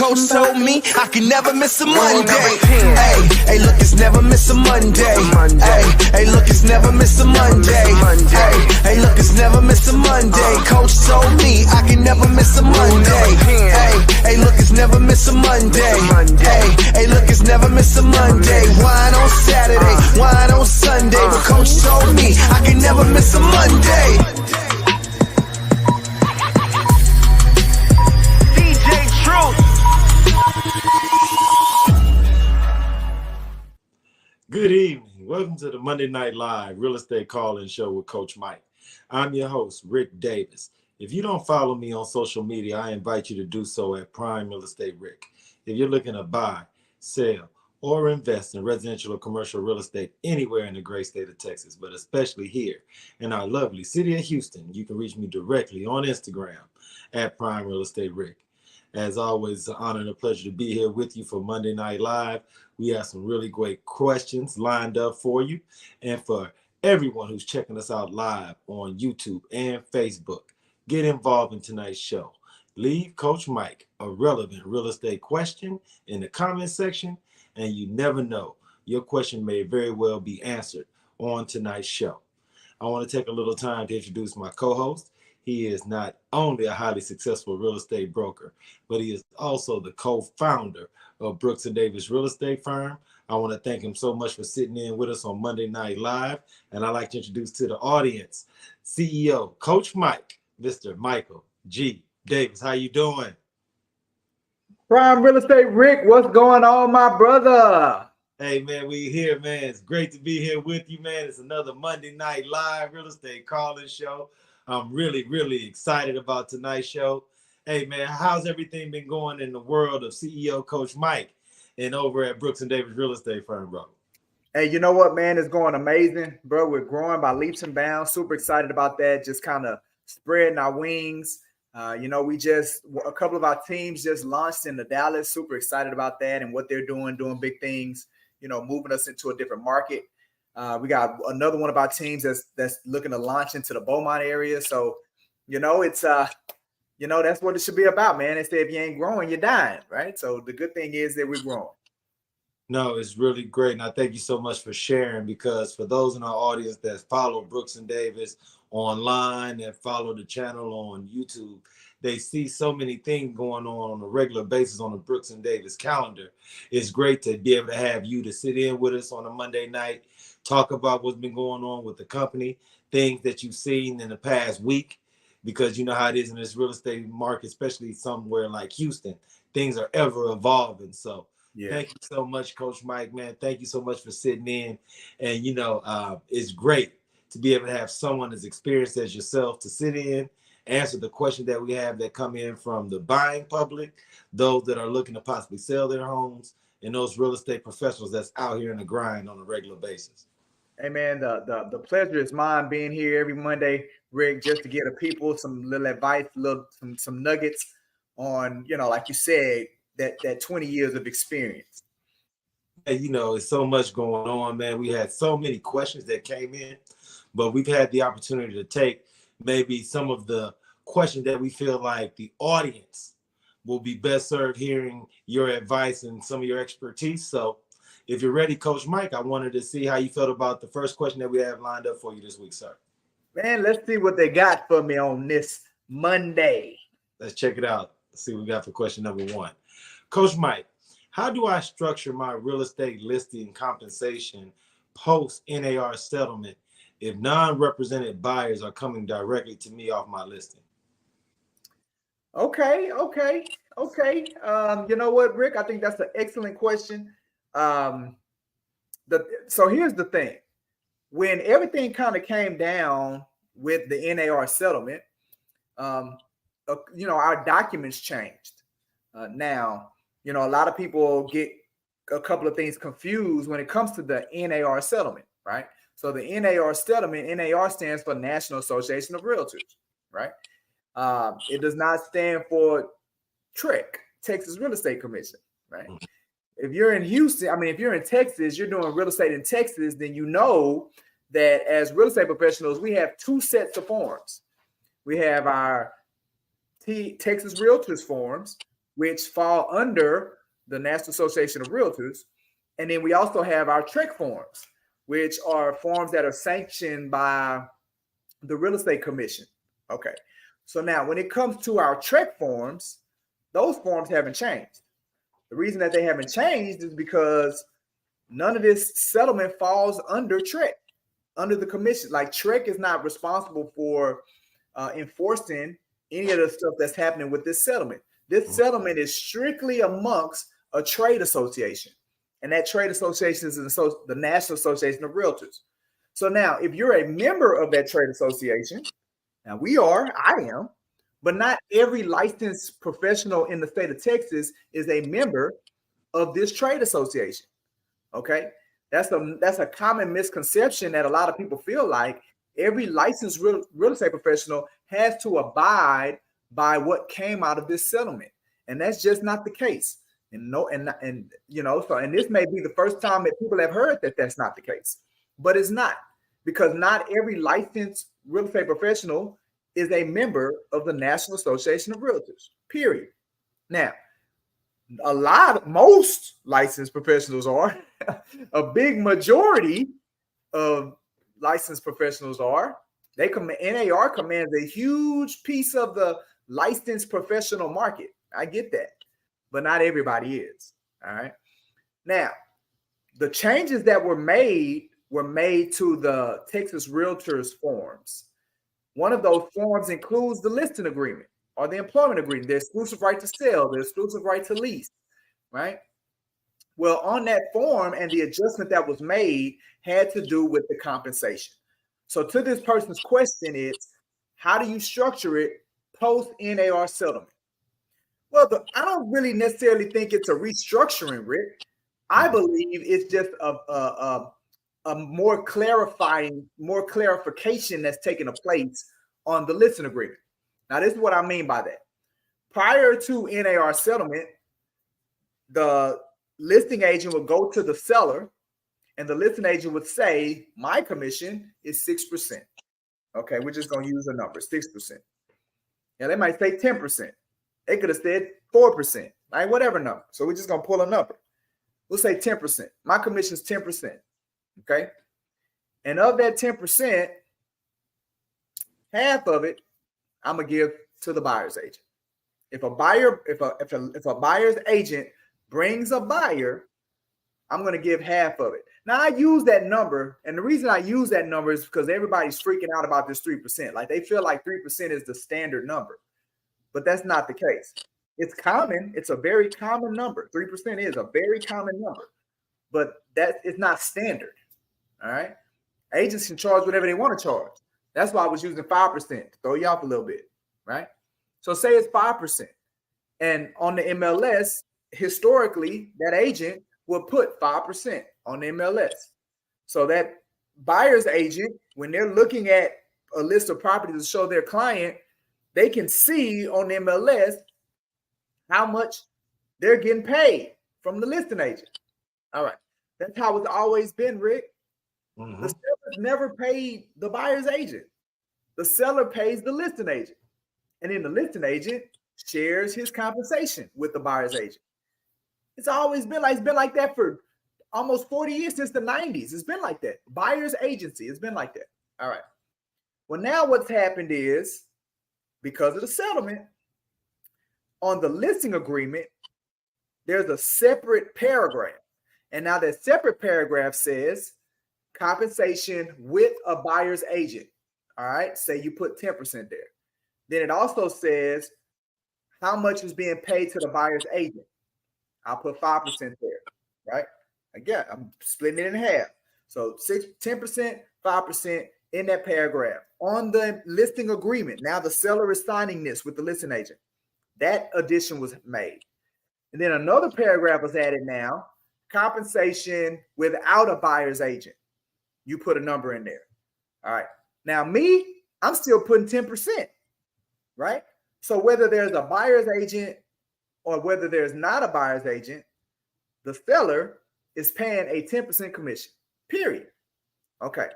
coach told me I can never miss a Monday. Hey, look, it's never miss a Monday. Hey, look, it's never miss a Monday. Hey, look, it's never miss a Monday. Coach told me I can never miss a Monday. Hey, look, it's never miss a Monday. Hey, look, it's never miss a Monday. Wine on Saturday, wine on Sunday. But coach told me I can never miss a Monday. Good evening. Welcome to the Monday Night Live Real Estate Call-In Show with Coach Mike. I'm your host, Ric Davis. If you don't follow me on social media, I invite you to do so at Prime Real Estate Ric. If you're looking to buy, sell, or invest in residential or commercial real estate anywhere in the great state of Texas, but especially here in our lovely city of Houston, you can reach me directly on Instagram at Prime Real Estate Ric. As always, it's an honor and a pleasure to be here with you for Monday Night Live. We have some really great questions lined up for you. And for everyone who's checking us out live on YouTube and Facebook, get involved in tonight's show. Leave Coach Mike a relevant real estate question in the comment section, and you never know, your question may very well be answered on tonight's show. I want to take a little time to introduce my co-host. He is not only a highly successful real estate broker, but he is also the co-founder of Brooks & Davis Real Estate Firm. I want to thank him so much for sitting in with us on Monday Night Live. And I'd like to introduce to the audience, CEO, Coach Mike, Mr. Michael G. Davis. How you doing? Prime Real Estate Ric, what's going on, my brother? Hey, man, we here, man. It's great to be here with you, man. It's another Monday Night Live Real Estate Call-In Show. I'm really, really excited about tonight's show. Hey, man, how's everything been going in the world of CEO Coach Mike and over at Brooks & Davis Real Estate Firm, bro? Hey, you know what, man? It's going amazing, bro. We're growing by leaps and bounds. Super excited about that. Just kind of spreading our wings. A couple of our teams just launched into Dallas. Super excited about that and what they're doing big things, moving us into a different market. We got another one of our teams that's looking to launch into the Beaumont area. So, it's that's what it should be about, man. Instead, if you ain't growing, you're dying, right? So the good thing is that we're growing. No, it's really great. And I thank you so much for sharing, because for those in our audience that follow Brooks & Davis online and follow the channel on YouTube, they see so many things going on a regular basis on the Brooks & Davis calendar. It's great to be able to have you to sit in with us on a Monday night, talk about what's been going on with the company, things that you've seen in the past week, because you know how it is in this real estate market, especially somewhere like Houston. Things are ever evolving. So Thank you so much, Coach Mike, man. Thank you so much for sitting in. And, it's great to be able to have someone as experienced as yourself to sit in, answer the question that we have that come in from the buying public, those that are looking to possibly sell their homes, and those real estate professionals that's out here in the grind on a regular basis. Hey, man, the pleasure is mine being here every Monday, Ric, just to give the people some little advice, some nuggets on, like you said, that 20 years of experience. Hey, it's so much going on, man. We had so many questions that came in, but we've had the opportunity to take maybe some of the questions that we feel like the audience will be best served hearing your advice and some of your expertise. So if you're ready, Coach Mike, I wanted to see how you felt about the first question that we have lined up for you this week, sir. Man, let's see what they got for me on this Monday. Let's check it out. Let's see what we got for question number one. Coach Mike, how do I structure my real estate listing compensation post NAR settlement if non-represented buyers are coming directly to me off my listing? Okay. You know what, Ric? I think that's an excellent question. So here's the thing. When everything kind of came down with the NAR settlement, our documents changed. Now, a lot of people get a couple of things confused when it comes to the NAR settlement, right? So the NAR settlement, NAR stands for National Association of Realtors, right? It does not stand for TREC, Texas Real Estate Commission, right? If you're in Houston, if you're in Texas, you're doing real estate in Texas, then you know that as real estate professionals, we have two sets of forms. We have our Texas Realtors forms, which fall under the National Association of Realtors. And then we also have our TREC forms, which are forms that are sanctioned by the Real Estate Commission. Okay. So now when it comes to our TREC forms, those forms haven't changed. The reason that they haven't changed is because none of this settlement falls under TREC, under the commission. Like TREC is not responsible for enforcing any of the stuff that's happening with this settlement. This settlement is strictly amongst a trade association. And that trade association is the National Association of Realtors. So now, if you're a member of that trade association, now I am, but not every licensed professional in the state of Texas is a member of this trade association. Okay, that's a common misconception that a lot of people feel like every licensed real estate professional has to abide by what came out of this settlement, and that's just not the case. And this may be the first time that people have heard that that's not the case, but it's not, because not every licensed real estate professional is a member of the National Association of Realtors, period. Now, most licensed professionals are, a big majority of licensed professionals are. NAR commands a huge piece of the licensed professional market. I get that, but not everybody is. All right. Now, the changes that were made to the Texas Realtors forms. One of those forms includes the listing agreement or the employment agreement, the exclusive right to sell, the exclusive right to lease, right? Well, on that form and the adjustment that was made had to do with the compensation. So to this person's question is, how do you structure it post NAR settlement? Well, I don't really necessarily think it's a restructuring, Rick. I believe it's just a more clarification that's taking place on the listing agreement. Now, this is what I mean by that. Prior to NAR settlement, the listing agent would go to the seller, and the listing agent would say, my commission is 6%. Okay, we're just going to use a number, 6%. Now, they might say 10%. They could have said 4%, right? Whatever number. So we're just going to pull a number. We'll say 10%. My commission is 10%. Okay. And of that 10%, half of it, I'm going to give to the buyer's agent. If a buyer's agent brings a buyer, I'm going to give half of it. Now, I use that number, and the reason I use that number is because everybody's freaking out about this 3%. Like, they feel like 3% is the standard number, but that's not the case. It's common. It's a very common number. 3% is a very common number, but it's not standard. All right. Agents can charge whatever they want to charge. That's why I was using 5% to throw you off a little bit. Right. So say it's 5%. And on the MLS, historically, that agent will put 5% on the MLS. So that buyer's agent, when they're looking at a list of properties to show their client, they can see on the MLS how much they're getting paid from the listing agent. All right. That's how it's always been, Rick. Mm-hmm. The seller never paid the buyer's agent. The seller pays the listing agent. And then the listing agent shares his compensation with the buyer's agent. It's always been like that for almost 40 years, since the 90s. It's been like that. Buyer's agency. It's been like that. All right. Well, now what's happened is, because of the settlement, on the listing agreement, there's a separate paragraph. And now that separate paragraph says compensation with a buyer's agent. All right. Say you put 10% there. Then it also says how much is being paid to the buyer's agent. I'll put 5% there. Right. Again, I'm splitting it in half. So 10%, 5% in that paragraph. On the listing agreement, now the seller is signing this with the listing agent. That addition was made. And then another paragraph was added now, compensation without a buyer's agent. You put a number in there. All right. Now me, I'm still putting 10%, right? So whether there's a buyer's agent or whether there's not a buyer's agent, the seller is paying a 10% commission, period. Okay.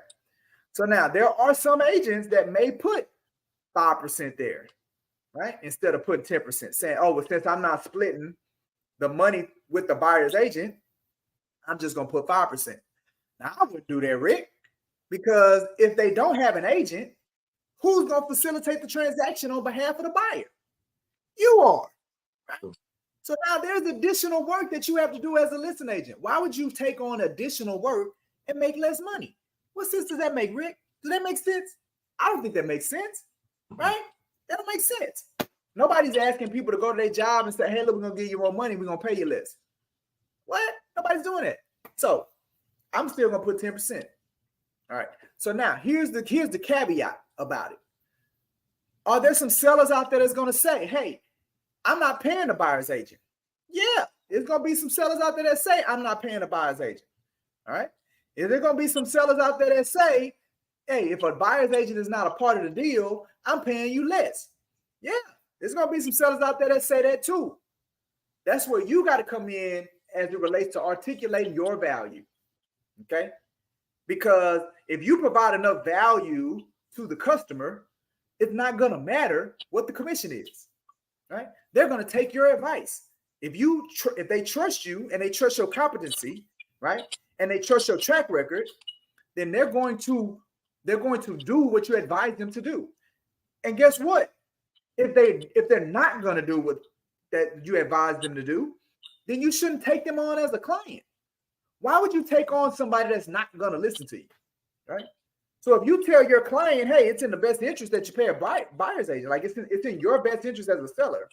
So now there are some agents that may put 5% there, right? Instead of putting 10%, saying, oh, well, since I'm not splitting the money with the buyer's agent, I'm just going to put 5%. Now, I wouldn't do that, Rick, because if they don't have an agent, who's going to facilitate the transaction on behalf of the buyer? You are. Right? So now there's additional work that you have to do as a listing agent. Why would you take on additional work and make less money? What sense does that make, Rick? Does that make sense? I don't think that makes sense, right? That don't make sense. Nobody's asking people to go to their job and say, hey, look, we're going to give you more money. We're going to pay you less. What? Nobody's doing that. So I'm still going to put 10%. All right. So now here's the caveat about it. Are there some sellers out there that's going to say, hey, I'm not paying the buyer's agent? Yeah, there's going to be some sellers out there that say, I'm not paying the buyer's agent. All right. Is there going to be some sellers out there that say, hey, if a buyer's agent is not a part of the deal, I'm paying you less? Yeah, there's going to be some sellers out there that say that too. That's where you got to come in as it relates to articulating your value. Okay. Because if you provide enough value to the customer, it's not going to matter what the commission is, right? They're going to take your advice. If they trust you and they trust your competency, right, and they trust your track record, then they're going to do what you advise them to do. And guess what? If they're not going to do what that you advise them to do, then you shouldn't take them on as a client. Why would you take on somebody that's not going to listen to you, right? So if you tell your client, hey, it's in the best interest that you pay a buyer's agent, like it's in your best interest as a seller,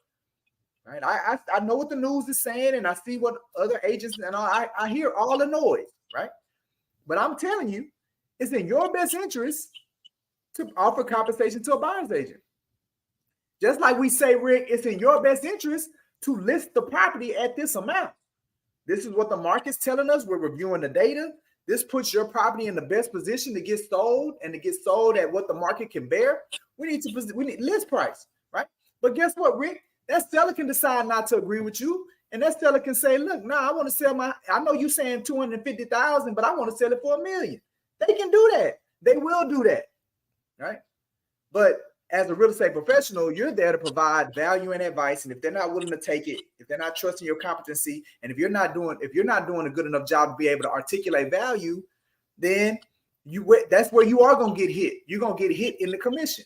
right? I know what the news is saying, and I see what other agents and I hear all the noise, right? But I'm telling you, it's in your best interest to offer compensation to a buyer's agent. Just like we say, Rick, it's in your best interest to list the property at this amount. This is what the market's telling us. We're reviewing the data. This puts your property in the best position to get sold and to get sold at what the market can bear. We need list price, right? But guess what, Rick? That seller can decide not to agree with you. And that seller can say, look, I want to sell I know you're saying $250,000, but I want to sell it for $1 million. They can do that. They will do that, right? But as a real estate professional, you're there to provide value and advice. And if they're not willing to take it, if they're not trusting your competency, and if you're not doing a good enough job to be able to articulate value, then that's where you are going to get hit. You're going to get hit in the commission.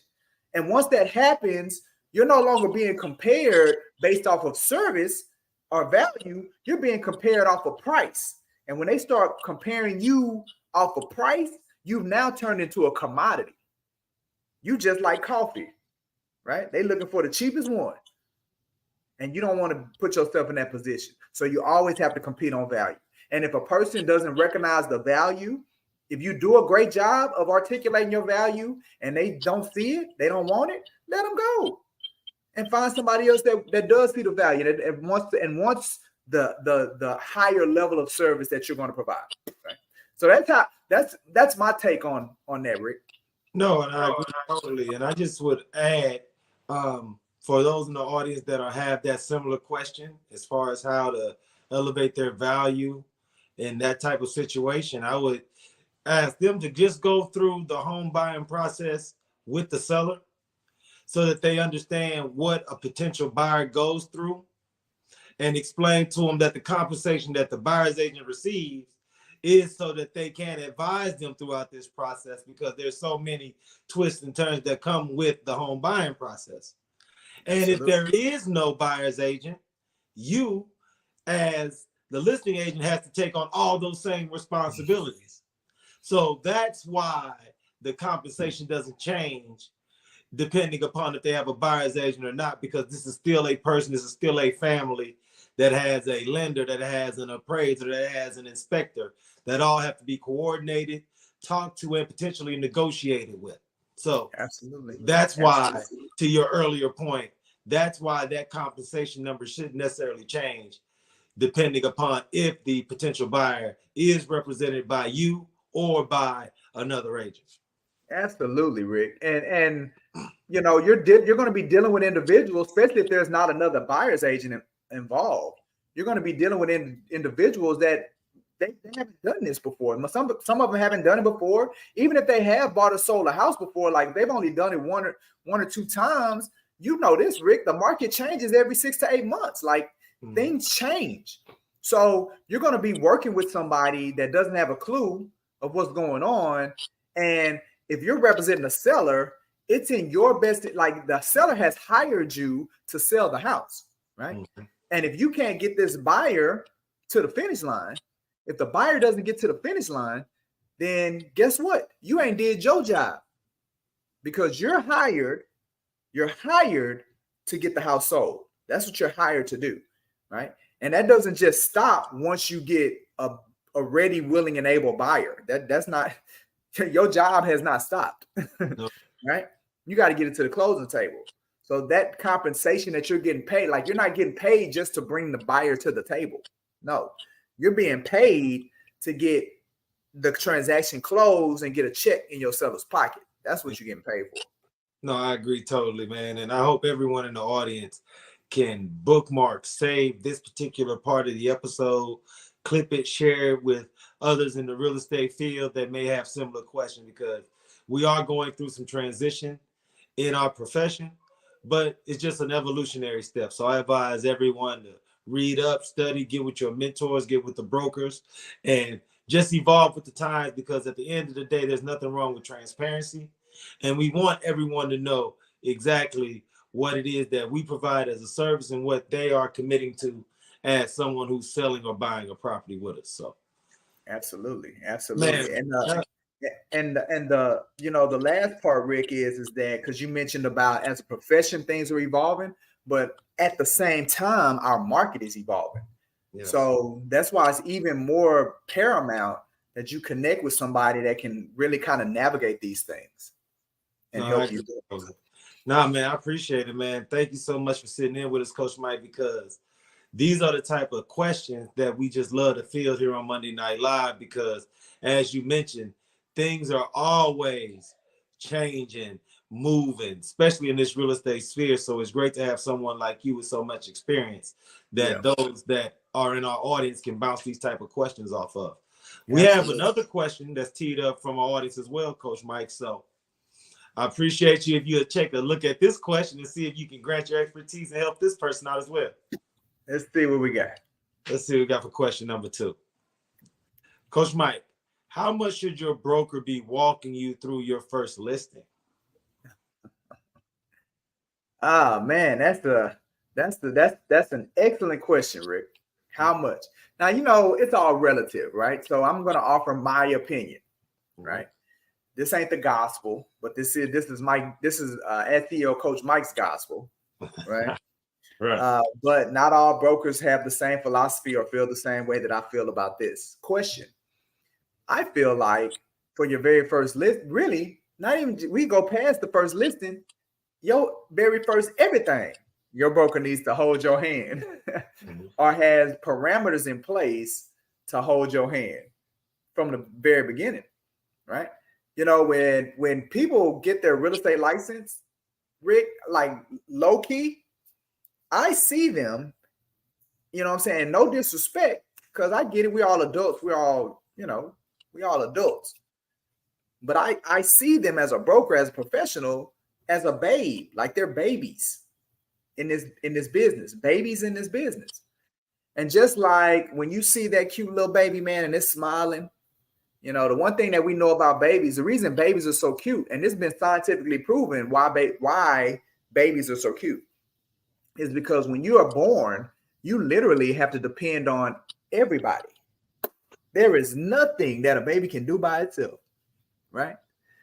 And once that happens, you're no longer being compared based off of service or value. You're being compared off of price. And when they start comparing you off of price, you've now turned into a commodity. You just like coffee, right? They're looking for the cheapest one. And you don't want to put yourself in that position. So you always have to compete on value. And if a person doesn't recognize the value, if you do a great job of articulating your value and they don't see it, they don't want it, let them go. And find somebody else that does see the value and wants the higher level of service that you're going to provide. Right? So that's my take on that, Rick. No, and I agree totally. And I just would add, for those in the audience that have that similar question as far as how to elevate their value in that type of situation, I would ask them to just go through the home buying process with the seller so that they understand what a potential buyer goes through, and explain to them that the compensation that the buyer's agent receives is so that they can advise them throughout this process, because there's so many twists and turns that come with the home buying process. And Absolutely. If there is no buyer's agent, you as the listing agent has to take on all those same responsibilities. So that's why the compensation doesn't change depending upon if they have a buyer's agent or not, because this is still a person, this is still a family that has a lender, that has an appraiser, that has an inspector, that all have to be coordinated, talked to, and potentially negotiated with. So Absolutely. That's why, to your earlier point, that's why that compensation number shouldn't necessarily change depending upon if the potential buyer is represented by you or by another agent. Absolutely, Rick. And you know, you're going to be dealing with individuals, especially if there's not another buyer's agent involved. You're going to be dealing with individuals that they haven't done this before. Some of them haven't done it before. Even if they have bought or sold a house before, like they've only done it one or two times, you know this, Rick, the market changes every 6 to 8 months. Like things change. So you're going to be working with somebody that doesn't have a clue of what's going on. And if you're representing a seller, it's in your best, like the seller has hired you to sell the house, right? And if you can't get this buyer to the finish line, if the buyer doesn't get to the finish line, then guess what? You ain't did your job, because you're hired to get the house sold. That's what you're hired to do, right? And that doesn't just stop once you get a ready, willing, and able buyer. That's not, your job has not stopped, No. right? You got to get it to the closing table. So that compensation that you're getting paid, like you're not getting paid just to bring the buyer to the table. No, you're being paid to get the transaction closed and get a check in your seller's pocket. That's what you're getting paid for. No, I agree totally, man. And I hope everyone in the audience can bookmark, save this particular part of the episode, clip it, share it with others in the real estate field that may have similar questions, because we are going through some transition in our profession, but it's just an evolutionary step. So I advise everyone to read up, study, get with your mentors, get with the brokers, and just evolve with the times, because at the end of the day, there's nothing wrong with transparency. And we want everyone to know exactly what it is that we provide as a service and what they are committing to as someone who's selling or buying a property with us. So absolutely. Man, And the you know, the last part, Rick, is that because you mentioned about as a profession things are evolving, but at the same time our market is evolving. Yes. So that's why it's even more paramount that you connect with somebody that can really kind of navigate these things and help you. Nah, man, I appreciate it, man. Thank you so much for sitting in with us, Coach Mike, because these are the type of questions that we just love to field here on Monday Night Live, because as you mentioned, things are always changing, moving, especially in this real estate sphere. So it's great to have someone like you with so much experience that those that are in our audience can bounce these type of questions off of. We have another question that's teed up from our audience as well, Coach Mike. So I appreciate you if you would take a look at this question and see if you can grant your expertise and help this person out as well. Let's see what we got. Let's see what we got for question number 2. Coach Mike, how much should your broker be walking you through your first listing? Ah, man, that's an excellent question, Rick. How much? Now, you know, it's all relative, right? So I'm going to offer my opinion, right? This ain't the gospel, but this is SEO Coach Mike's gospel, right? Right. But not all brokers have the same philosophy or feel the same way that I feel about this question. I feel like for your very first list, really, not even we go past the first listing, your very first everything, your broker needs to hold your hand or has parameters in place to hold your hand from the very beginning, right? You know, when people get their real estate license, Rick, like low key, I see them, you know what I'm saying? No disrespect, because I get it. We're all adults. We're all adults. But I see them as a broker, as a professional, as a babe, like they're babies in this business, babies in this business. And just like when you see that cute little baby, man, and it's smiling, you know, the one thing that we know about babies, the reason babies are so cute, and it's been scientifically proven why babies are so cute, is because when you are born, you literally have to depend on everybody. There is nothing that a baby can do by itself, right?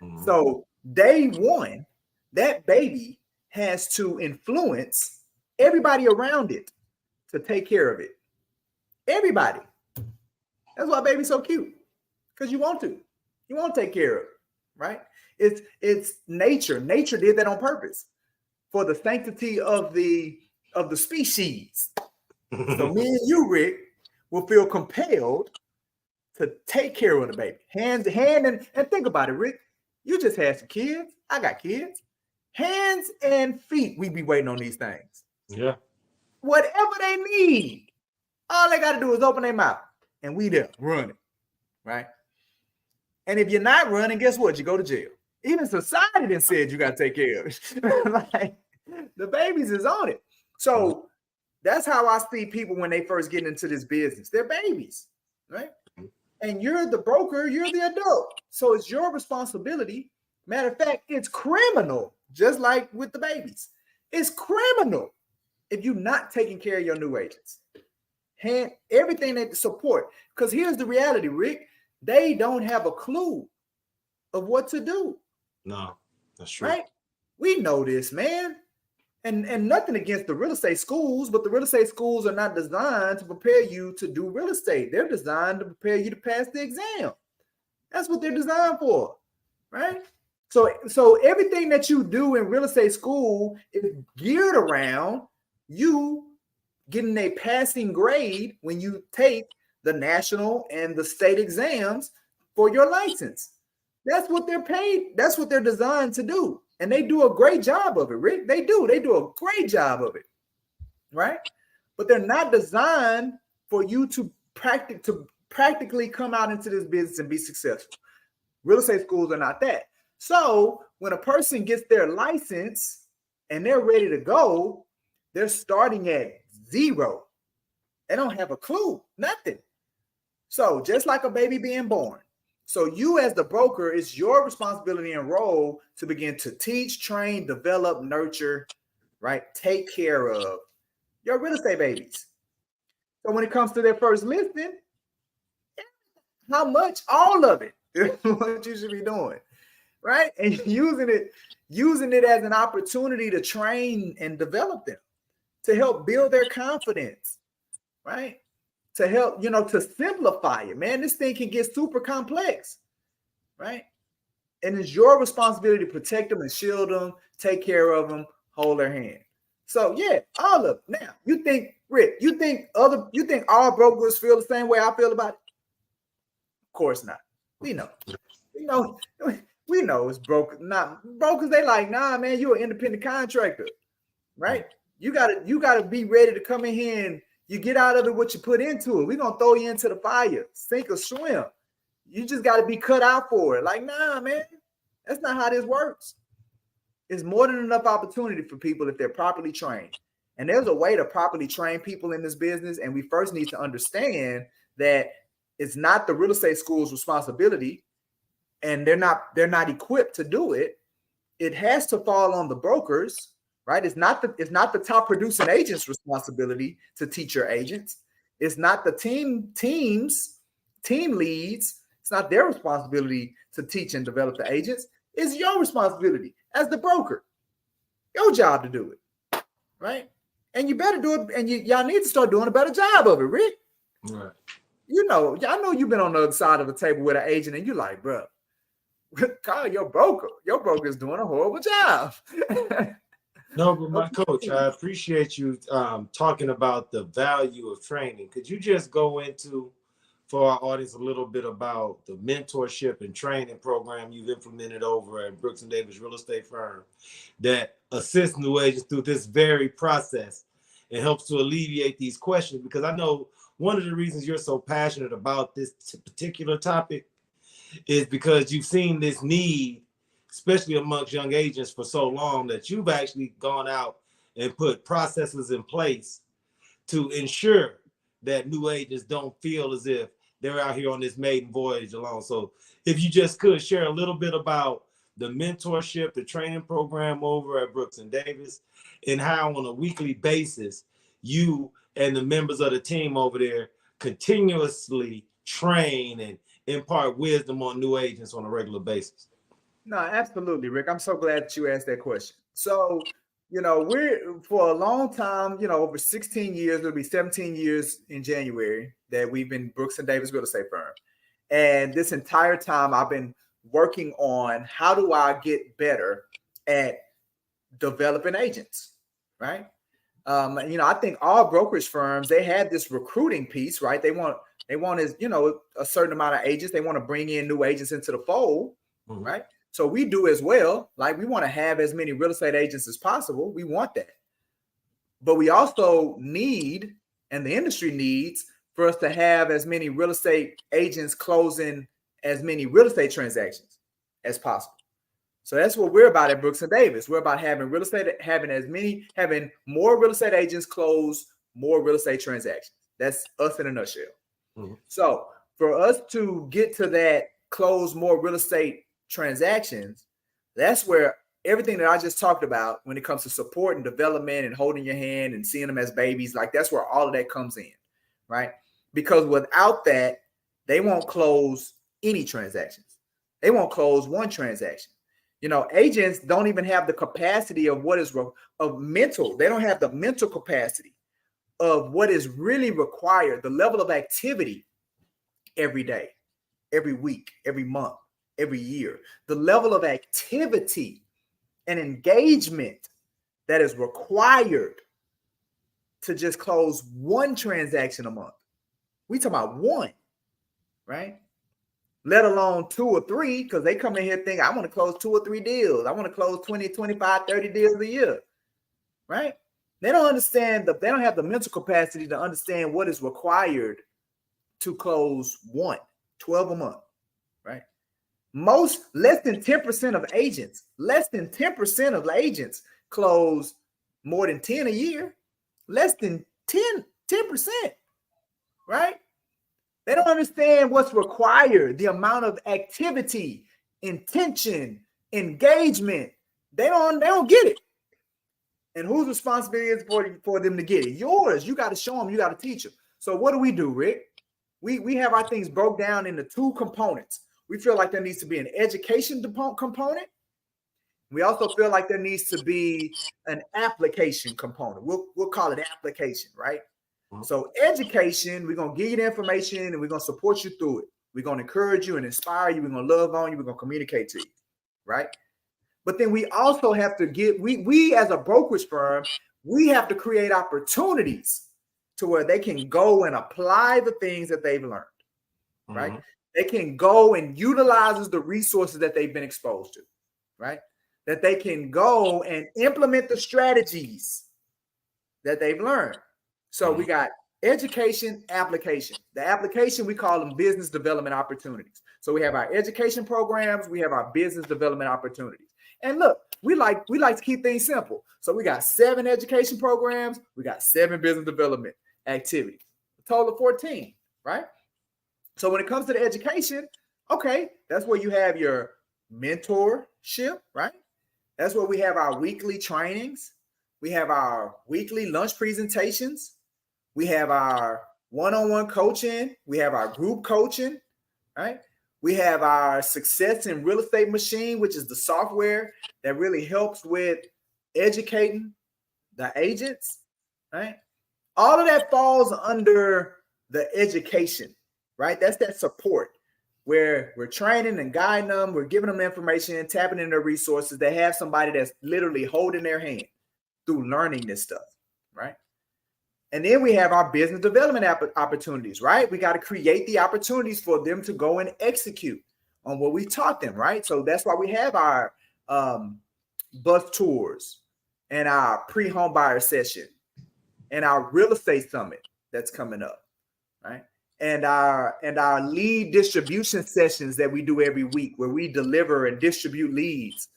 Mm-hmm. So day one, that baby has to influence everybody around it to take care of it. Everybody. That's why baby's so cute, because you want to take care of it, right? It's nature. Nature did that on purpose for the sanctity of the species. So me and you, Rick, will feel compelled to take care of the baby. Hand to hand, and think about it, Rick. You just had some kids. I got kids. Hands and feet, we be waiting on these things. Yeah. Whatever they need, all they got to do is open their mouth, and we there running, right? And if you're not running, guess what? You go to jail. Even society then said you got to take care of it. Like, The babies is on it. So that's how I see people when they first get into this business. They're babies, right? And you're the broker, you're the adult. So it's your responsibility. Matter of fact, it's criminal, just like with the babies. It's criminal if you're not taking care of your new agents. Hand everything they support. Because here's the reality, Rick. They don't have a clue of what to do. No, that's true. Right? We know this, man. And nothing against the real estate schools, but the real estate schools are not designed to prepare you to do real estate. They're designed to prepare you to pass the exam. That's what they're designed for, right? So everything that you do in real estate school is geared around you getting a passing grade when you take the national and the state exams for your license. That's what they're paid. That's what they're designed to do. And they do a great job of it, Rick. They do a great job of it, right? But they're not designed for you to practically come out into this business and be successful. Real estate schools are not that. So when a person gets their license and they're ready to go, they're starting at zero. They don't have a clue, nothing. So just like a baby being born. So you as the broker, it's your responsibility and role to begin to teach, train, develop, nurture, right? Take care of your real estate babies. So when it comes to their first listing, how much? All of it is what you should be doing, right? And using it as an opportunity to train and develop them, to help build their confidence, right? To help, to simplify it, man. This thing can get super complex, right? And it's your responsibility to protect them and shield them, take care of them, hold their hand. So yeah, all of it. Now, you think, Rick, you think all brokers feel the same way I feel about it? Of course not. We know it's broker. Not brokers, they like, nah, man, you're an independent contractor, right? You gotta be ready to come in here and you get out of it what you put into it. We're going to throw you into the fire, sink or swim. You just got to be cut out for it. Like, nah, man, that's not how this works. It's more than enough opportunity for people if they're properly trained. And there's a way to properly train people in this business. And we first need to understand that it's not the real estate school's responsibility and they're not equipped to do it. It has to fall on the brokers. Right? It's not the top producing agent's responsibility to teach your agents. It's not the team leads. It's not their responsibility to teach and develop the agents. It's your responsibility as the broker. Your job to do it. Right? And you better do it. And y'all need to start doing a better job of it, Rick. Right. I know you've been on the other side of the table with an agent and you're like, bro, call your broker. Your broker is doing a horrible job. No, but my coach, I appreciate you talking about the value of training. Could you just go into, for our audience, a little bit about the mentorship and training program you've implemented over at Brooks & Davis Real Estate Firm that assists new agents through this very process and helps to alleviate these questions? Because I know one of the reasons you're so passionate about this particular topic is because you've seen this need, especially amongst young agents, for so long that you've actually gone out and put processes in place to ensure that new agents don't feel as if they're out here on this maiden voyage alone. So if you just could share a little bit about the mentorship, the training program over at Brooks & Davis, and how on a weekly basis you and the members of the team over there continuously train and impart wisdom on new agents on a regular basis. No, absolutely, Rick. I'm so glad that you asked that question. So, we're for a long time, over 16 years, it'll be 17 years in January that we've been Brooks & Davis Real Estate Firm. And this entire time I've been working on how do I get better at developing agents, right? I think all brokerage firms, they have this recruiting piece, right? They want is, a certain amount of agents. They want to bring in new agents into the fold, right? So we do as well. Like, we want to have as many real estate agents as possible. We want that. But we also need, and the industry needs, for us to have as many real estate agents closing as many real estate transactions as possible. So that's what we're about at Brooks and Davis. We're about having more real estate agents close more real estate transactions. That's us in a nutshell. Mm-hmm. So for us to get to that close more real estate transactions, that's where everything that I just talked about when it comes to support and development and holding your hand and seeing them as babies, like that's where all of that comes in, right? Because without that, they won't close any transactions. They won't close one transaction. You know, agents don't even have the capacity of what is of mental. They don't have the mental capacity of what is really required, the level of activity every day, every week, every month, every year, the level of activity and engagement that is required to just close one transaction a month. We talking about one, right? Let alone 2 or 3, because they come in here thinking, I want to close 2 or 3 deals. I want to close 20, 25, 30 deals a year, right? They don't understand, they don't have the mental capacity to understand what is required to close 12 a month, right? Less than 10% of agents close more than 10 a year. Less than 10%, right? They don't understand what's required, the amount of activity, intention, engagement. They don't get it. And whose responsibility is for them to get it? Yours. You got to show them, you got to teach them. So what do, Rick? We have our things broke down into 2 components. We feel like there needs to be an education component. We also feel like there needs to be an application component. We'll call it application, right? So education, we're going to give you the information and we're going to support you through it. We're going to encourage you and inspire you. We're going to love on you. We're going to communicate to you, right? But then we also have to we as a brokerage firm, we have to create opportunities to where they can go and apply the things that they've learned, right? Mm-hmm. They can go and utilize the resources that they've been exposed to, right? That they can go and implement the strategies that they've learned. So we got education, application. The application, we call them business development opportunities. So we have our education programs, we have our business development opportunities. And look, we like to keep things simple. So we got 7 education programs, we got 7 business development activities, a total of 14, right? So when it comes to the education, okay, that's where you have your mentorship, right? That's where we have our weekly trainings. We have our weekly lunch presentations. We have our one-on-one coaching. We have our group coaching, right? We have our Success in Real Estate Machine, which is the software that really helps with educating the agents, right? All of that falls under the education, right? That's that support where we're training and guiding them. We're giving them information and tapping into their resources. They have somebody that's literally holding their hand through learning this stuff, right? And then we have our business development opportunities, right? We got to create the opportunities for them to go and execute on what we taught them, right? So that's why we have our bus tours and our pre-home buyer session and our real estate summit that's coming up, right? And our lead distribution sessions that we do every week where we deliver and distribute leads,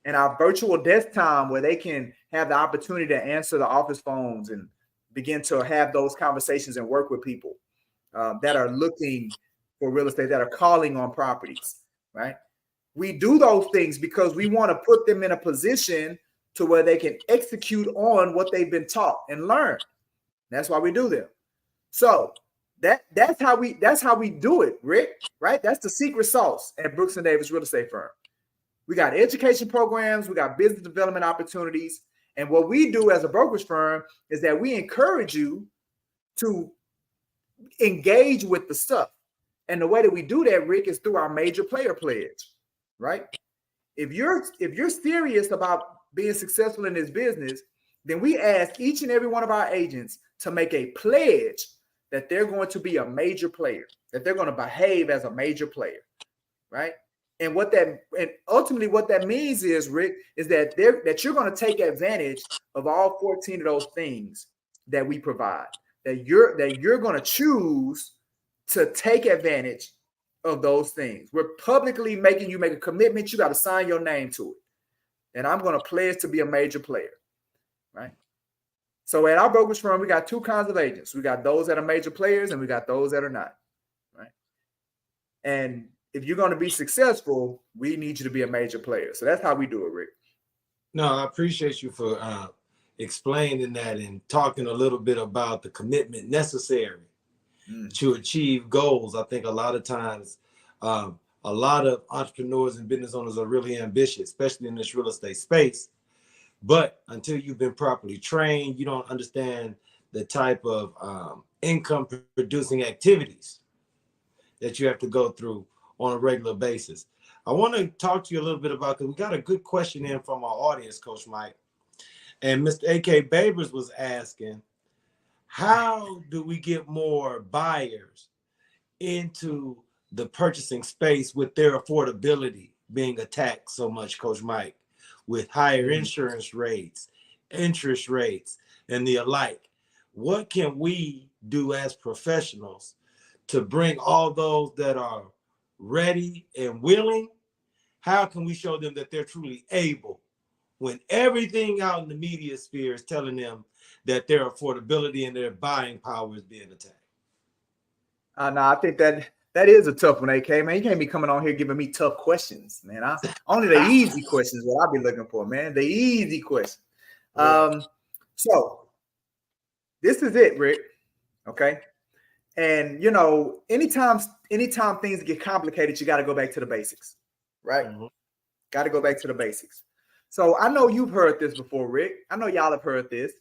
and our virtual desk time where they can have the opportunity to answer the office phones and begin to have those conversations and work with people that are looking for real estate, that are calling on properties, right? We do those things because we want to put them in a position to where they can execute on what they've been taught and learn. That's why we do them. So that's how we do it, Rick, right? That's the secret sauce at Brooks and Davis Real Estate Firm. We got education programs, we got business development opportunities. And what we do as a brokerage firm is that we encourage you to engage with the stuff. And the way that we do that, Rick, is through our major player pledge, right? If you're serious about being successful in this business, then we ask each and every one of our agents to make a pledge that they're going to be a major player, that they're going to behave as a major player, right? And ultimately what that means is, Rick, is that you're going to take advantage of all 14 of those things that we provide, that you're going to choose to take advantage of those things. We're publicly making you make a commitment. You got to sign your name to it. And I'm going to pledge to be a major player, right? So at our brokerage firm, we got two kinds of agents. We got those that are major players and we got those that are not, right? And if you're going to be successful, we need you to be a major player. So that's how we do it, Rick. No, I appreciate you for explaining that and talking a little bit about the commitment necessary to achieve goals. I think a lot of times, a lot of entrepreneurs and business owners are really ambitious, especially in this real estate space. But until you've been properly trained, you don't understand the type of income producing activities that you have to go through on a regular basis. I want to talk to you a little bit about, because we got a good question in from our audience, Coach Mike. And Mr. A.K. Babers was asking, how do we get more buyers into the purchasing space with their affordability being attacked so much, Coach Mike, with higher insurance rates, interest rates, and the alike? What can we do as professionals to bring all those that are ready and willing? How can we show them that they're truly able when everything out in the media sphere is telling them that their affordability and their buying power is being attacked? No, I think that is a tough one, AK, man. You can't be coming on here giving me tough questions, man. Only the easy questions what I'll be looking for, man. The easy questions. So this is it, Rick. Okay. And you know, anytime things get complicated, you got to go back to the basics, right? Got to go back to the basics. So I know you've heard this before, Rick. I know y'all have heard this,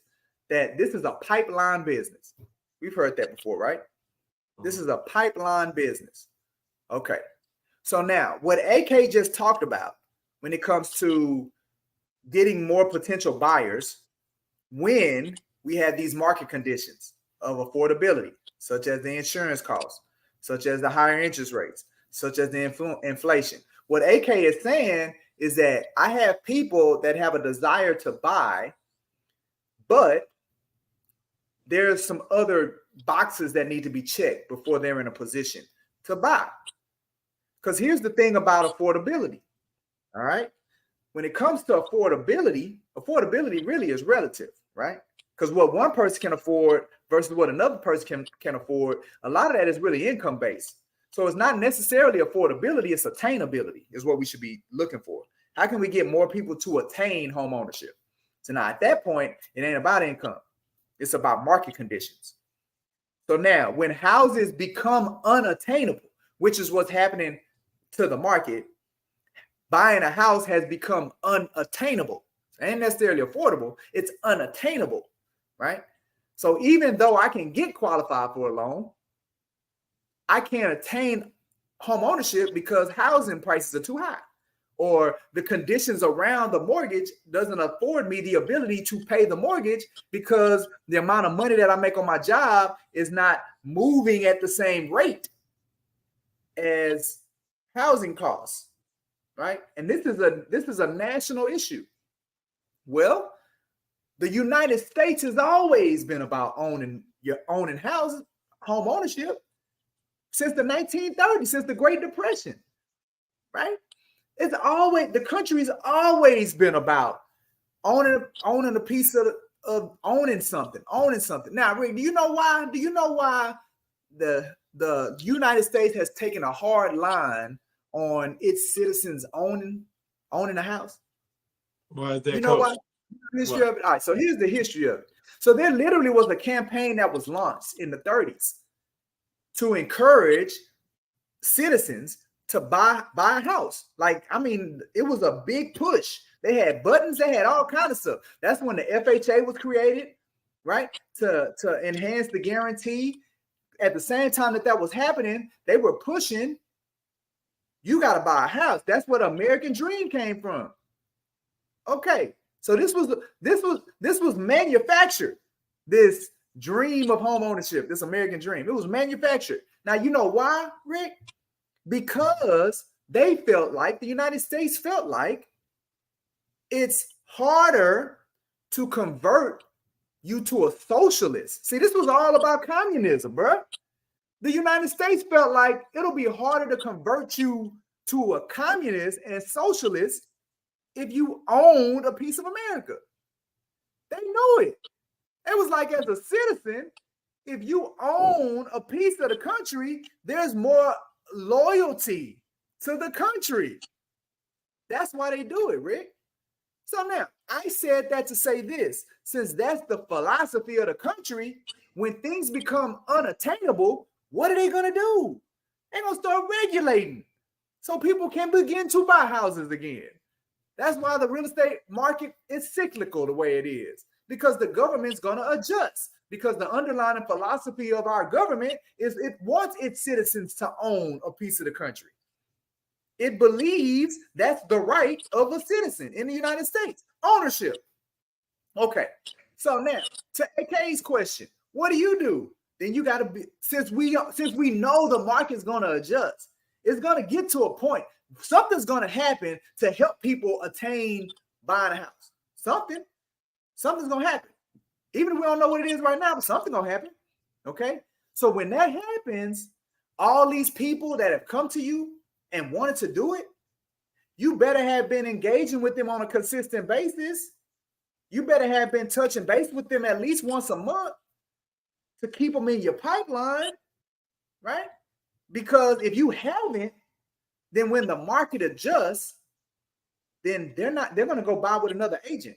that this is a pipeline business. We've heard that before, right? This is a pipeline business. Okay. So now what AK just talked about when it comes to getting more potential buyers when we have these market conditions of affordability, such as the insurance costs, such as the higher interest rates, such as the inflation. What AK is saying is that I have people that have a desire to buy, but there's some other boxes that need to be checked before they're in a position to buy. Because here's the thing about affordability. All right. When it comes to affordability really is relative, right? Because what one person can afford versus what another person can afford, a lot of that is really income based. So it's not necessarily affordability, it's attainability is what we should be looking for. How can we get more people to attain home ownership? So now at that point, it ain't about income. It's about market conditions. So now when houses become unattainable, which is what's happening to the market, buying a house has become unattainable. It ain't necessarily affordable, it's unattainable, right? So even though I can get qualified for a loan, I can't attain home ownership because housing prices are too high, or the conditions around the mortgage doesn't afford me the ability to pay the mortgage because the amount of money that I make on my job is not moving at the same rate as housing costs, right? And this is a national issue. Well, the United States has always been about owning houses, home ownership, since the 1930s, since the Great Depression, right? It's always, the country's always been about owning a piece of owning something. Now, Rick, do you know why? Do you know why the United States has taken a hard line on its citizens owning a house? Why is that, you know Coach? Why? History of it. All right, so here's the history of it. So there literally was a campaign that was launched in the 30s to encourage citizens to buy a house. Like, I mean, it was a big push. They had buttons, they had all kinds of stuff. That's when the FHA was created, right? To enhance the guarantee. At the same time that was happening, they were pushing, you got to buy a house. That's where the American dream came from. Okay, so this was manufactured. This dream of home ownership, this American dream, it was manufactured. Now, you know why, Rick? Because they felt like, the United States felt like, it's harder to convert you to a socialist. See, this was all about communism, bro. The United States felt like it'll be harder to convert you to a communist and socialist if you owned a piece of America. They knew it. It was like, as a citizen, if you own a piece of the country, there's more loyalty to the country. That's why they do it, Rick. So now, I said that to say this. Since that's the philosophy of the country, when things become unattainable, what are they going to do? They're going to start regulating so people can begin to buy houses again. That's why the real estate market is cyclical the way it is, because the government's going to adjust, because the underlying philosophy of our government is it wants its citizens to own a piece of the country. It believes that's the right of a citizen in the United States, ownership. Okay, so now to AK's question, what do you do? Then you got to be, since we know the market's going to adjust, it's going to get to a point. Something's going to happen to help people attain buying a house. Something's going to happen. Even if we don't know what it is right now, but something's going to happen. Okay, so when that happens, all these people that have come to you and wanted to do it, you better have been engaging with them on a consistent basis. You better have been touching base with them at least once a month to keep them in your pipeline, right? Because if you haven't, then when the market adjusts, then they're going to go buy with another agent,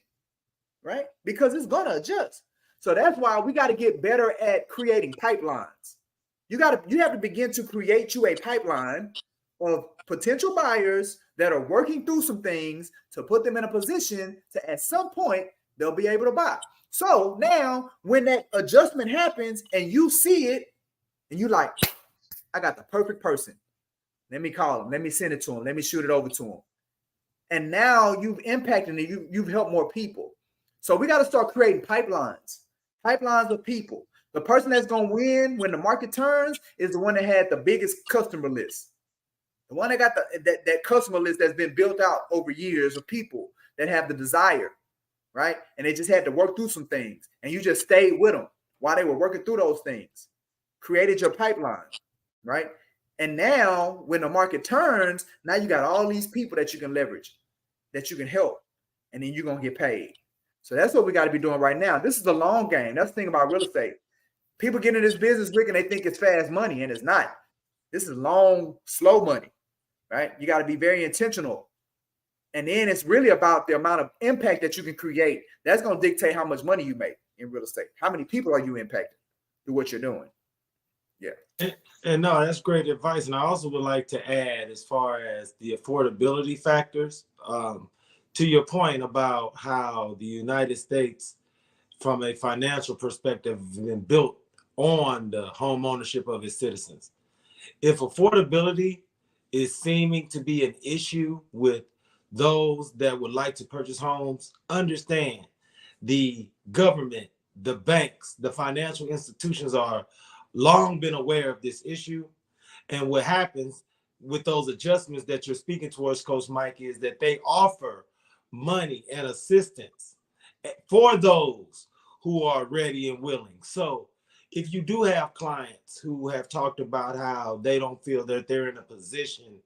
right? Because it's going to adjust. So that's why we got to get better at creating pipelines. You have to begin to create you a pipeline of potential buyers that are working through some things to put them in a position to, at some point, they'll be able to buy. So now when that adjustment happens and you see it and you like, I got the perfect person. Let me call him. Let me send it to him. Let me shoot it over to him. And now you've impacted it. You've helped more people. So we got to start creating pipelines of people. The person that's going to win when the market turns is the one that had the biggest customer list. The one that got that customer list that's been built out over years of people that have the desire, right? And they just had to work through some things. And you just stayed with them while they were working through those things. Created your pipeline, right? And now when the market turns, now you got all these people that you can leverage, that you can help, and then you're going to get paid. So that's what we got to be doing right now. This is the long game. That's the thing about real estate. People get into this business, Rick, and they think it's fast money, and it's not. This is long, slow money, right? You got to be very intentional. And then it's really about the amount of impact that you can create. That's going to dictate how much money you make in real estate. How many people are you impacting through what you're doing? Yeah. And no, that's great advice. And I also would like to add, as far as the affordability factors, to your point about how the United States, from a financial perspective, has been built on the home ownership of its citizens. If affordability is seeming to be an issue with those that would like to purchase homes, understand the government, the banks, the financial institutions are long been aware of this issue. And what happens with those adjustments that you're speaking towards, Coach Mike, is that they offer money and assistance for those who are ready and willing. So if you do have clients who have talked about how they don't feel that they're in a position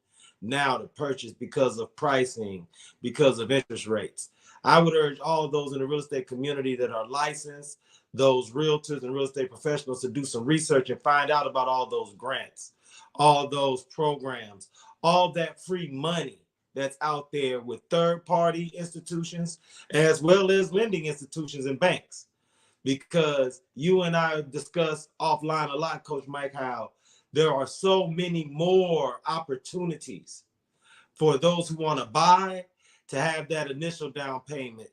now to purchase because of pricing, because of interest rates, I would urge all of those in the real estate community that are licensed, those realtors and real estate professionals, to do some research and find out about all those grants, all those programs, all that free money that's out there with third-party institutions as well as lending institutions and banks. Because you and I discussed offline a lot, Coach Mike, how there are so many more opportunities for those who want to buy to have that initial down payment,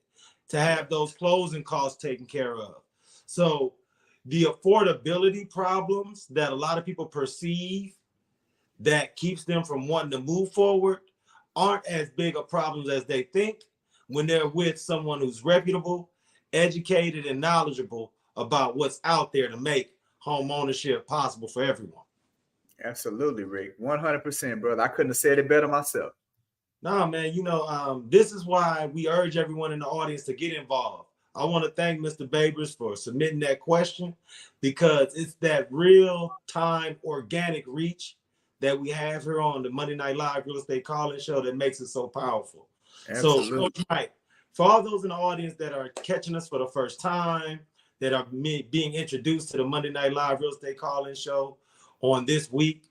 to have those closing costs taken care of. So the affordability problems that a lot of people perceive that keeps them from wanting to move forward aren't as big of problems as they think when they're with someone who's reputable, educated, and knowledgeable about what's out there to make home ownership possible for everyone. Absolutely, Rick. 100%, brother. I couldn't have said it better myself. No, man, this is why we urge everyone in the audience to get involved. I want to thank Mr. Babers for submitting that question, because it's that real time organic reach that we have here on the Monday Night Live Real Estate Call-In Show that makes it so powerful. Absolutely. So, Coach Mike, for all those in the audience that are catching us for the first time, that are being introduced to the Monday Night Live Real Estate Call-In Show on this week,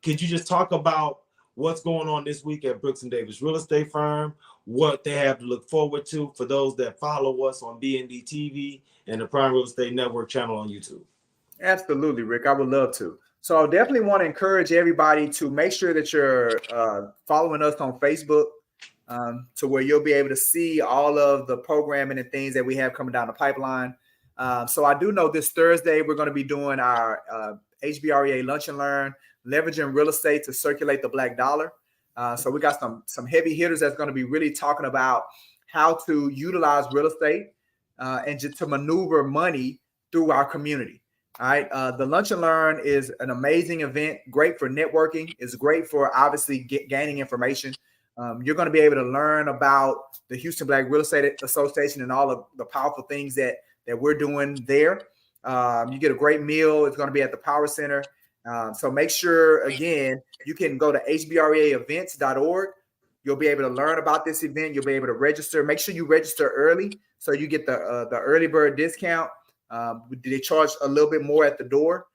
could you just talk about what's going on this week at Brooks & Davis Real Estate Firm, what they have to look forward to for those that follow us on BND TV and the Prime Real Estate Network channel on YouTube? Absolutely, Rick. I would love to. So I definitely want to encourage everybody to make sure that you're following us on Facebook, to where you'll be able to see all of the programming and things that we have coming down the pipeline. So I do know this Thursday we're going to be doing our HBREA Lunch and Learn, leveraging real estate to circulate the black dollar. So we got some heavy hitters that's going to be really talking about how to utilize real estate and just to maneuver money through our community. All right. The Lunch and Learn is an amazing event, great for networking. It's great for obviously gaining information. You're going to be able to learn about the Houston Black Real Estate Association and all of the powerful things that we're doing there. You get a great meal. It's going to be at the Power Center. So make sure, again, you can go to hbreaevents.org. You'll be able to learn about this event. You'll be able to register. Make sure you register early so you get the early bird discount. They charge a little bit more at the door.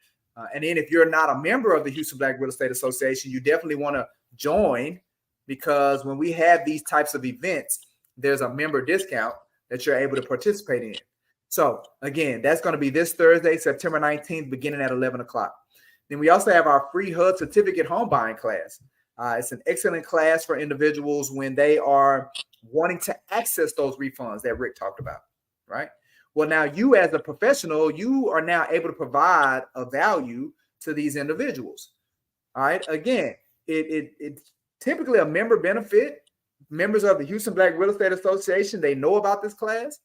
And then if you're not a member of the Houston Black Real Estate Association, you definitely want to join, because when we have these types of events, there's a member discount that you're able to participate in. So again, that's going to be this Thursday, September 19th, beginning at 11 o'clock. Then we also have our free HUD certificate home buying class. It's an excellent class for individuals when they are wanting to access those refunds that Rick talked about, right? Well, now you as a professional, you are now able to provide a value to these individuals. All right. Again, it's typically a member benefit. Members of the Houston Black Real Estate Association, they know about this class.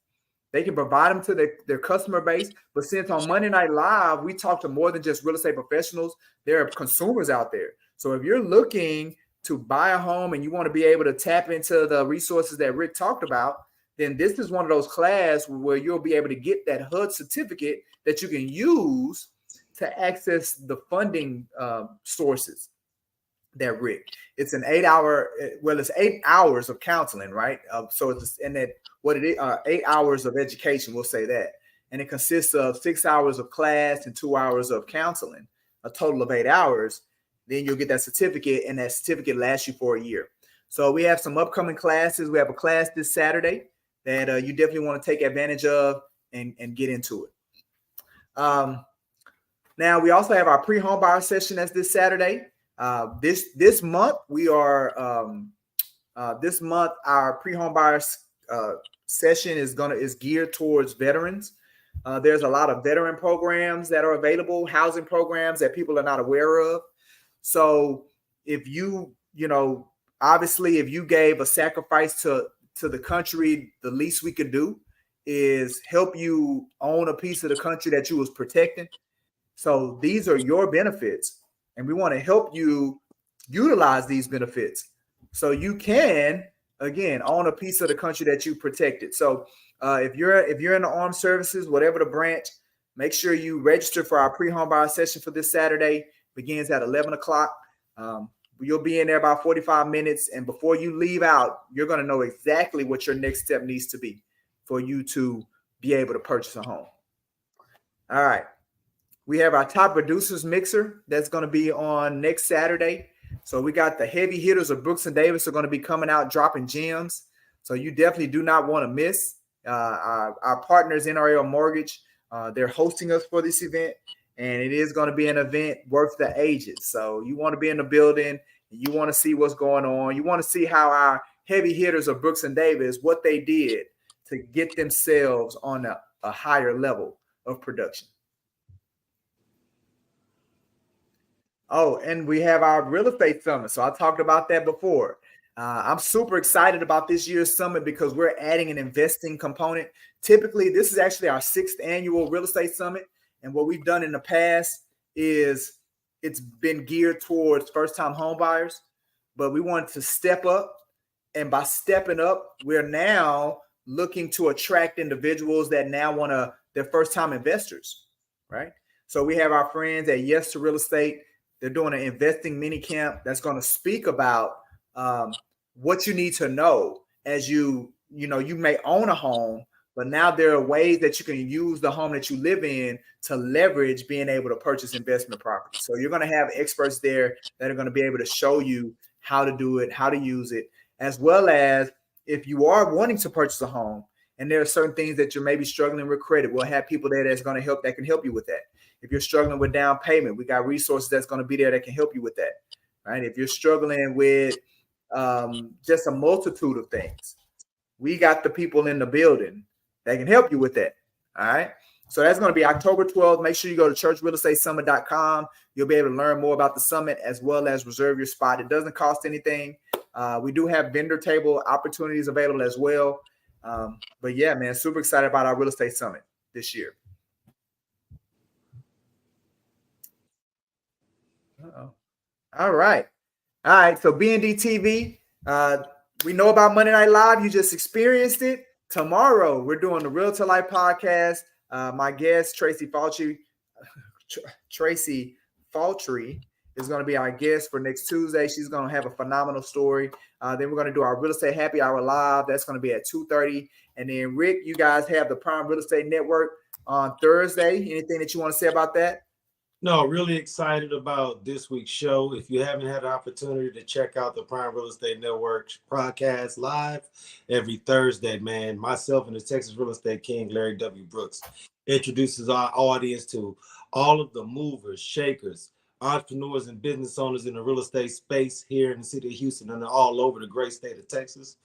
They can provide them to their customer base. But since on Monday Night Live, we talk to more than just real estate professionals, there are consumers out there. So if you're looking to buy a home and you want to be able to tap into the resources that Rick talked about, then this is one of those classes where you'll be able to get that HUD certificate that you can use to access the funding sources that Rick. It's an 8 hour, well, it's 8 hours of counseling, right? So it's in that, what it is, 8 hours of education, we'll say that. And it consists of 6 hours of class and 2 hours of counseling, a total of 8 hours. Then you'll get that certificate, and that certificate lasts you for a year. So we have some upcoming classes. We have a class this Saturday that you definitely want to take advantage of and get into it. Now we also have our pre-home buyer session that's this Saturday. This month we are our pre-home buyers session is geared towards veterans. There's a lot of veteran programs that are available, housing programs that people are not aware of. So if obviously if you gave a sacrifice to the country, the least we could do is help you own a piece of the country that you was protecting. So these are your benefits, and we want to help you utilize these benefits so you can, again, own a piece of the country that you protected. So if you're in the armed services, whatever the branch, make sure you register for our pre-home buyer session for this Saturday. Begins at 11 o'clock. You'll be in there about 45 minutes. And before you leave out, you're going to know exactly what your next step needs to be for you to be able to purchase a home. All right. We have our top producers mixer that's going to be on next Saturday. So we got the heavy hitters of Brooks & Davis are going to be coming out dropping gems. So you definitely do not want to miss. Our partners, NRL Mortgage, they're hosting us for this event. And it is going to be an event worth the ages. So you want to be in the building, and you want to see what's going on. You want to see how our heavy hitters of Brooks & Davis, what they did to get themselves on a higher level of production. Oh, and we have our real estate summit. So I talked about that before. I'm super excited about this year's summit because we're adding an investing component. Typically, this is actually our 6th annual real estate summit. And what we've done in the past is it's been geared towards first-time home buyers, but we wanted to step up. And by stepping up, we're now looking to attract individuals that now they're first-time investors, right? So we have our friends at Yes to Real Estate. They're doing an investing mini camp that's going to speak about what you need to know as you may own a home, but now there are ways that you can use the home that you live in to leverage being able to purchase investment property. So you're going to have experts there that are going to be able to show you how to do it, how to use it, as well as if you are wanting to purchase a home and there are certain things that you're maybe struggling with credit, we'll have people there that can help you with that. If you're struggling with down payment, we got resources that's going to be there that can help you with that, right? If you're struggling with just a multitude of things, we got the people in the building that can help you with that. All right. So that's going to be October 12th. Make sure you go to churchrealestatesummit.com. You'll be able to learn more about the summit as well as reserve your spot. It doesn't cost anything. We do have vendor table opportunities available as well. But yeah, man, super excited about our real estate summit this year. Uh-oh. All right. So BND TV, we know about Monday Night Live. You just experienced it. Tomorrow, we're doing the Real to Life podcast. My guest, Tracy Faltry, is going to be our guest for next Tuesday. She's going to have a phenomenal story. Then we're going to do our Real Estate Happy Hour live. That's going to be at 2:30. And then, Rick, you guys have the Prime Real Estate Network on Thursday. Anything that you want to say about that? No, really excited about this week's show. If you haven't had an opportunity to check out the Prime Real Estate Network podcast live every Thursday, man, myself and the Texas Real Estate King, Larry W. Brooks, introduces our audience to all of the movers, shakers, entrepreneurs, and business owners in the real estate space here in the city of Houston and all over the great state of Texas.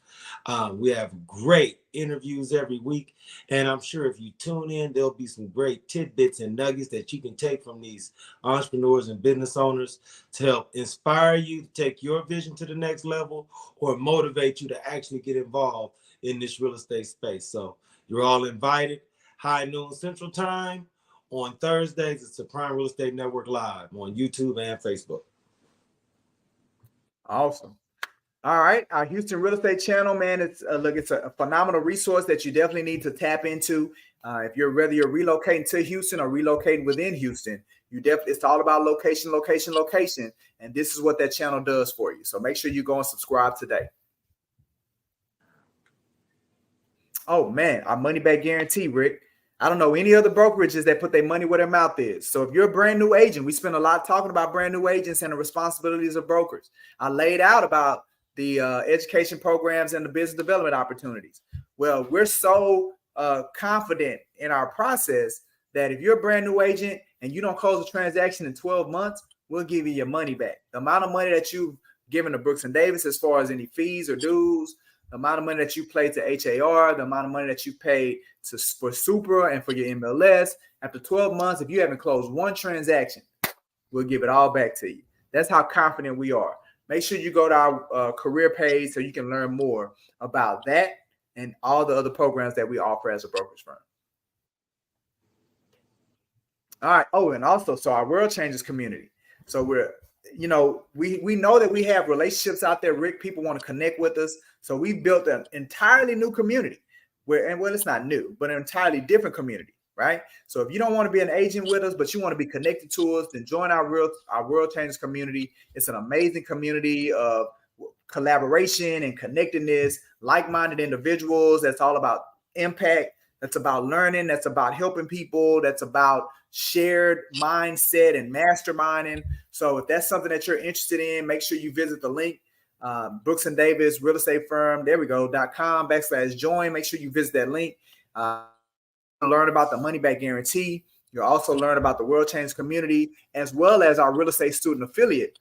We have great interviews every week, and I'm sure if you tune in, there'll be some great tidbits and nuggets that you can take from these entrepreneurs and business owners to help inspire you to take your vision to the next level or motivate you to actually get involved in this real estate space. So you're all invited. High noon Central Time on Thursdays. It's the Prime Real Estate Network live on YouTube and Facebook. Awesome. All right, our Houston Real Estate channel, man. It's a phenomenal resource that you definitely need to tap into. If whether you're relocating to Houston or relocating within Houston, it's all about location, and this is what that channel does for you. So make sure you go and subscribe today. Oh man, our money back guarantee, Rick. I don't know any other brokerages that put their money where their mouth is. So if you're a brand new agent, we spend a lot talking about brand new agents and the responsibilities of brokers. I laid out about the education programs and the business development opportunities. Well, we're so confident in our process that if you're a brand new agent and you don't close a transaction in 12 months, we'll give you your money back. The amount of money that you've given to Brooks & Davis as far as any fees or dues, the amount of money that you paid to HAR, the amount of money that you paid for Super and for your MLS, after 12 months, if you haven't closed one transaction, we'll give it all back to you. That's how confident we are. Make sure you go to our career page so you can learn more about that and all the other programs that we offer as a brokerage firm. All right. Oh, and also, so our World Changers community. So we know that we have relationships out there, Rick. People want to connect with us. So we built an entirely new community it's not new, but an entirely different community, right? So if you don't want to be an agent with us, but you want to be connected to us, then join our World Changers community. It's an amazing community of collaboration and connectedness, like-minded individuals. That's all about impact. That's about learning. That's about helping people. That's about shared mindset and masterminding. So if that's something that you're interested in, make sure you visit the link, Brooks & Davis Real Estate Firm. There we go. .com/join. Make sure you visit that link. Learn about the money back guarantee. You'll also learn about the World Change community as well as our real estate student affiliate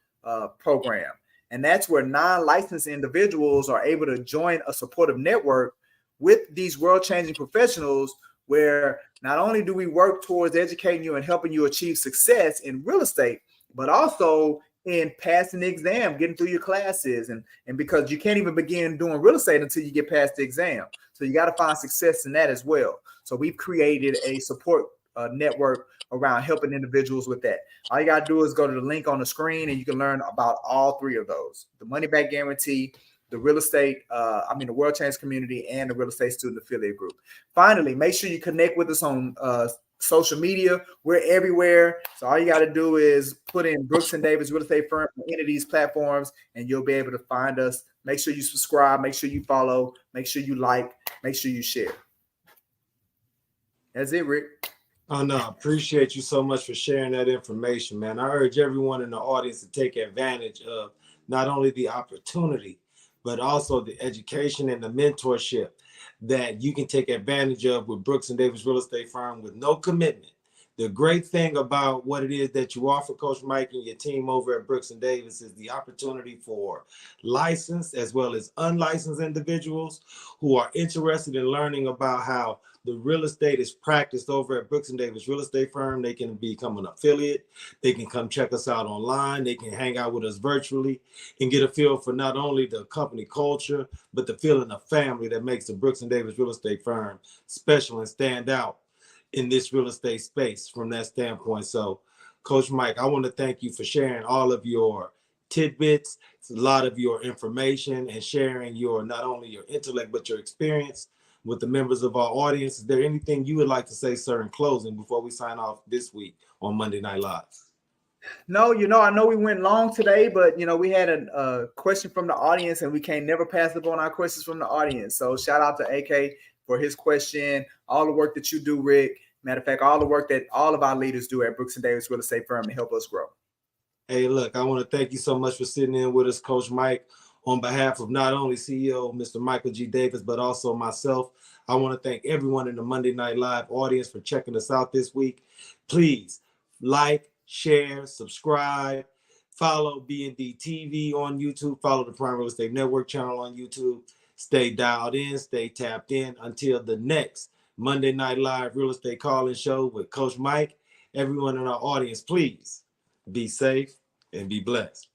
program. And that's where non-licensed individuals are able to join a supportive network with these world-changing professionals, where not only do we work towards educating you and helping you achieve success in real estate, but also in passing the exam, getting through your classes. And because you can't even begin doing real estate until you get past the exam. So you got to find success in that as well. So we've created a support network around helping individuals with that. All you got to do is go to the link on the screen and you can learn about all three of those: the money back guarantee, the the World Change community and the Real Estate Student Affiliate Group. Finally, make sure you connect with us on social media. We're everywhere. So all you got to do is put in Brooks and Davis Real Estate Firm on any of these platforms, and you'll be able to find us. Make sure you subscribe. Make sure you follow. Make sure you like. Make sure you share. That's it, Rick. Oh, no, appreciate you so much for sharing that information, man. I urge everyone in the audience to take advantage of not only the opportunity, but also the education and the mentorship that you can take advantage of with Brooks and Davis Real Estate Firm with no commitment. The great thing about what it is that you offer, Coach Mike, and your team over at Brooks and Davis is the opportunity for licensed as well as unlicensed individuals who are interested in learning about how the real estate is practiced over at Brooks and Davis Real Estate Firm. They can become an affiliate. They can come check us out online. They can hang out with us virtually and get a feel for not only the company culture, but the feeling of family that makes the Brooks and Davis Real Estate Firm special and stand out in this real estate space from that standpoint. So, Coach Mike, I want to thank you for sharing all of your tidbits, a lot of your information, and sharing your not only your intellect, but your experience with the members of our audience. Is there anything you would like to say, sir, in closing before we sign off this week on Monday Night Live? No, I know we went long today, but we had a question from the audience, and we can't never pass up on our questions from the audience. So shout out to AK for his question, all the work that you do, Rick. Matter of fact, all the work that all of our leaders do at Brooks and Davis Real Estate Firm to help us grow. Hey, look, I want to thank you so much for sitting in with us, Coach Mike. On behalf of not only CEO Mr. Michael G. Davis, but also myself, I want to thank everyone in the Monday Night Live audience for checking us out this week. Please like, share, subscribe, follow B&D TV on YouTube, follow the Prime Real Estate Network channel on YouTube. Stay dialed in, stay tapped in until the next Monday Night Live Real Estate Call-In Show with Coach Mike. Everyone in our audience, please be safe and be blessed.